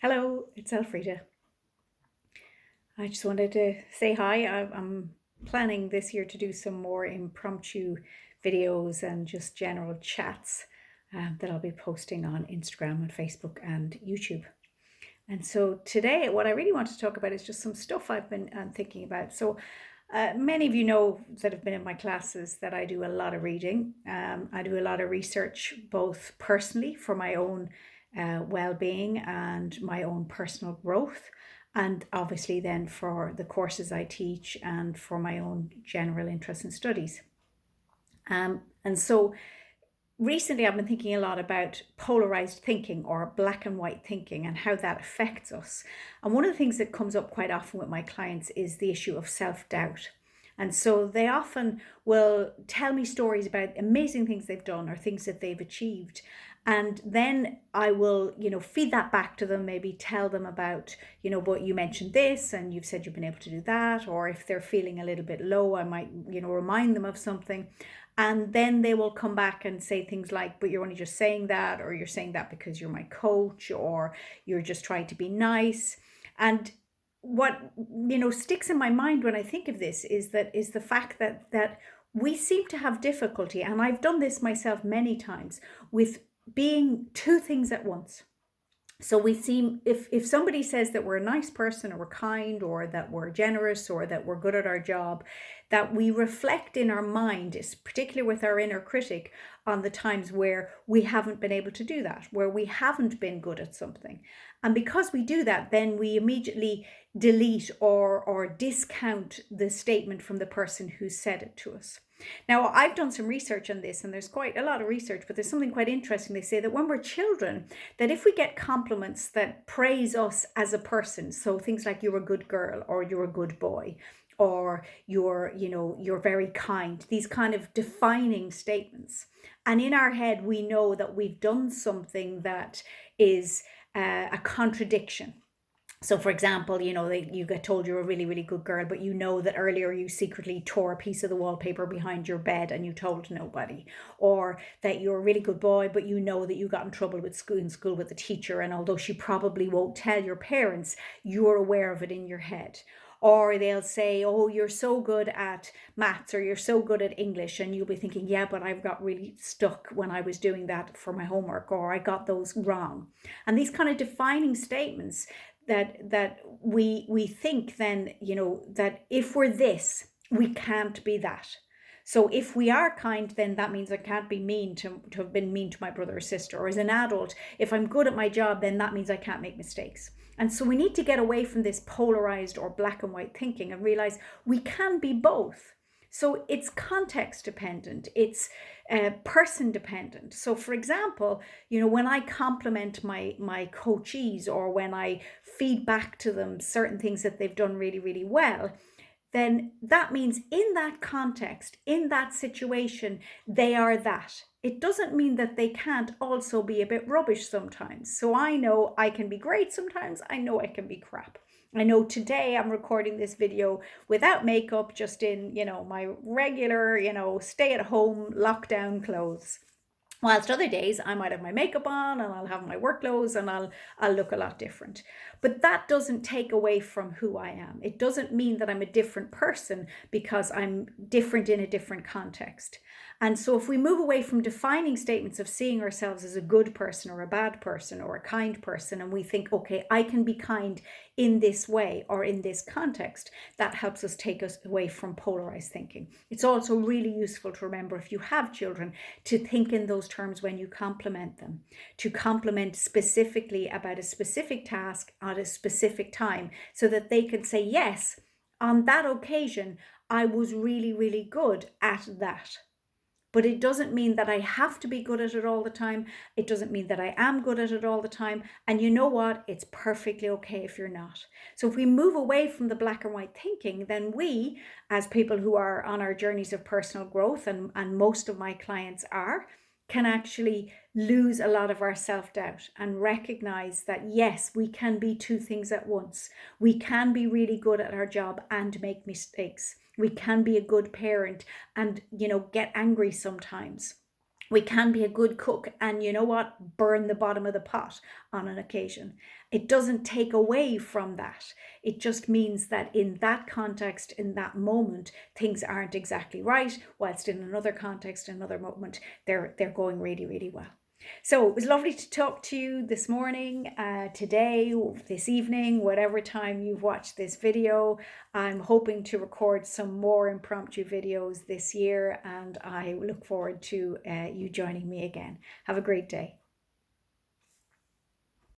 Hello, it's Elfrida. I just wanted to say hi. I'm planning this year to do some more impromptu videos and just general chats that I'll be posting on Instagram and Facebook and YouTube. And so today, what I really want to talk about is just some stuff I've been thinking about. Many of you know that have been in my classes that I do a lot of reading. I do a lot of research, both personally for my own well-being and my own personal growth, and obviously then for the courses I teach and for my own general interest in studies. And so recently I've been thinking a lot about polarized thinking or black and white thinking and how that affects us. And one of the things that comes up quite often with my clients is the issue of self-doubt. And so they often will tell me stories about amazing things they've done or things that they've achieved. And then I will, feed that back to them, maybe tell them about, but you mentioned this and you've said you've been able to do that. Or if they're feeling a little bit low, I might, remind them of something. And then they will come back and say things like, but you're only just saying that, or you're saying that because you're my coach, or you're just trying to be nice. And what sticks in my mind when I think of this is the fact that we seem to have difficulty, and I've done this myself many times, with being two things at once. So we seem, if somebody says that we're a nice person or we're kind or that we're generous or that we're good at our job, that we reflect in our mind, particularly with our inner critic, on the times where we haven't been able to do that, where we haven't been good at something. And because we do that, then we immediately delete or discount the statement from the person who said it to us. Now, I've done some research on this, and there's quite a lot of research, but there's something quite interesting. They say that when we're children, that if we get compliments that praise us as a person, so things like you're a good girl or you're a good boy, or you're very kind, these kind of defining statements. And in our head, we know that we've done something that is a contradiction. So, for example, you get told you're a really, really good girl, but you know that earlier you secretly tore a piece of the wallpaper behind your bed and you told nobody. Or that you're a really good boy, but you know that you got in trouble in school with the teacher, and although she probably won't tell your parents, you're aware of it in your head. Or they'll say, oh, you're so good at maths or you're so good at English. And you'll be thinking, yeah, but I've got really stuck when I was doing that for my homework, or I got those wrong. And these kind of defining statements that we think then, that if we're this, we can't be that. So if we are kind, then that means I can't be mean to have been mean to my brother or sister. Or as an adult, if I'm good at my job, then that means I can't make mistakes. And so we need to get away from this polarized or black and white thinking and realize we can be both. So it's context dependent, it's person dependent. So, for example, when I compliment my coachees, or when I feed back to them certain things that they've done really, really well, then that means in that context, in that situation, they are that. It doesn't mean that they can't also be a bit rubbish sometimes. So I know I can be great sometimes, I know I can be crap. I know today I'm recording this video without makeup, just in, my regular, stay at home lockdown clothes. Whilst other days I might have my makeup on and I'll have my work clothes and I'll look a lot different. But that doesn't take away from who I am. It doesn't mean that I'm a different person because I'm different in a different context. And so if we move away from defining statements of seeing ourselves as a good person or a bad person or a kind person, and we think, okay, I can be kind in this way or in this context, that helps us take us away from polarized thinking. It's also really useful to remember, if you have children, to think in those terms when you compliment them, to compliment specifically about a specific task at a specific time, so that they can say, yes, on that occasion, I was really, really good at that. But it doesn't mean that I have to be good at it all the time. It doesn't mean that I am good at it all the time. And you know what? It's perfectly okay if you're not. So if we move away from the black and white thinking, then we, as people who are on our journeys of personal growth, and most of my clients are, can actually lose a lot of our self-doubt and recognize that, yes, we can be two things at once. We can be really good at our job and make mistakes. We can be a good parent and, get angry sometimes. We can be a good cook and, you know what, burn the bottom of the pot on an occasion. It doesn't take away from that. It just means that in that context, in that moment, things aren't exactly right, whilst in another context, another moment, they're going really, really well. So it was lovely to talk to you this morning, today, this evening, whatever time you've watched this video. I'm hoping to record some more impromptu videos this year, and I look forward to you joining me again. Have a great day.